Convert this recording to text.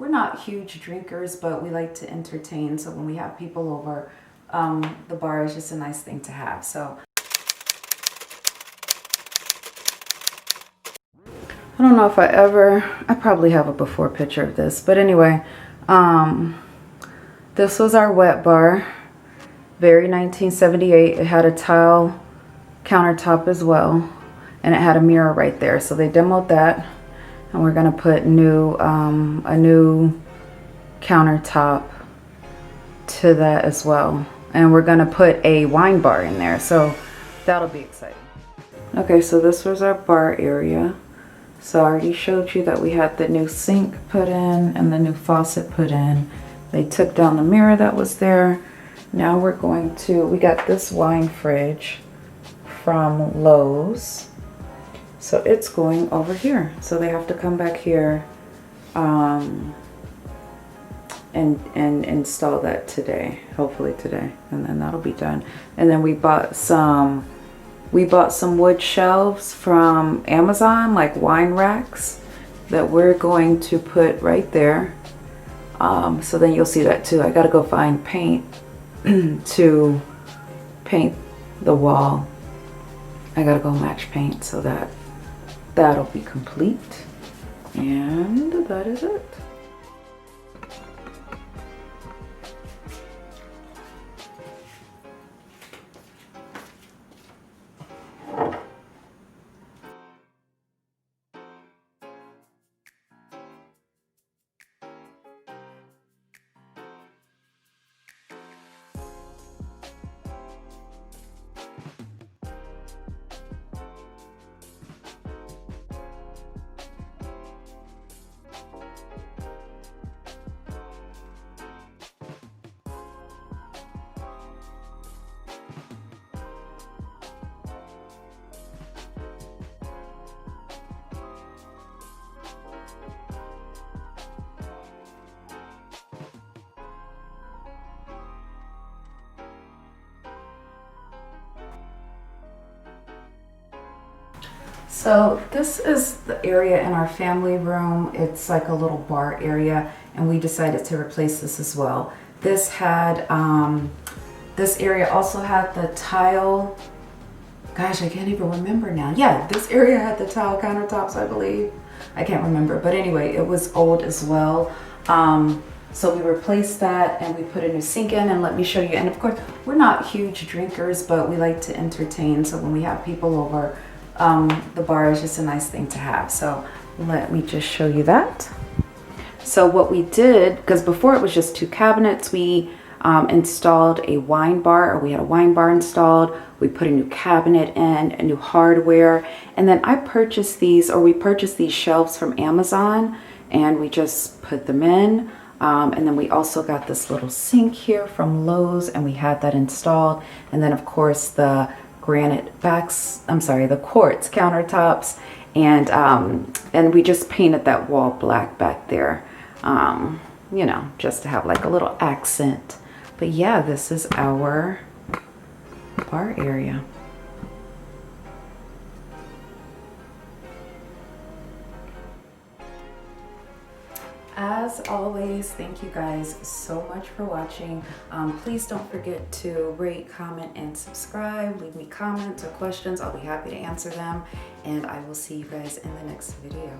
we're not huge drinkers, but we like to entertain. So when we have people over, the bar is just a nice thing to have. So I don't know if I probably have a before picture of this, but anyway, this was our wet bar, very 1978. It had a tile countertop as well, and it had a mirror right there. So they demoed that, and we're gonna put a new countertop to that as well. And we're gonna put a wine bar in there, so that'll be exciting. Okay, so this was our bar area. So I already showed you that we had the new sink put in and the new faucet put in. They took down the mirror that was there. Now we're going to, we got this wine fridge from Lowe's. So it's going over here. So they have to come back here and install that today, hopefully today, and then that'll be done. And then we bought some wood shelves from Amazon, like wine racks, that we're going to put right there. So then you'll see that too. I gotta go find paint to paint the wall. I gotta go match paint so that that'll be complete. And that is it. So this is the area in our family room. It's like a little bar area, and we decided to replace this as well. This had, this area also had the tile, gosh, I can't even remember now. Yeah, this area had the tile countertops, I believe. I can't remember, but anyway, it was old as well. So we replaced that and we put a new sink in, and let me show you. And of course, we're not huge drinkers, but we like to entertain. So when we have people over, the bar is just a nice thing to have. So let me just show you that. So what we did, because before it was just two cabinets, we installed a wine bar, or we had a wine bar installed. We put a new cabinet in, a new hardware, and then I purchased these, or we purchased these shelves from Amazon, and we just put them in. And then we also got this little sink here from Lowe's, and we had that installed. And then of course the granite backs, I'm sorry, the quartz countertops, and we just painted that wall black back there, you know, just to have like a little accent. But yeah, this is our bar area. As always, thank you guys so much for watching. Please don't forget to rate, comment, and subscribe. Leave me comments or questions. I'll be happy to answer them. And I will see you guys in the next video.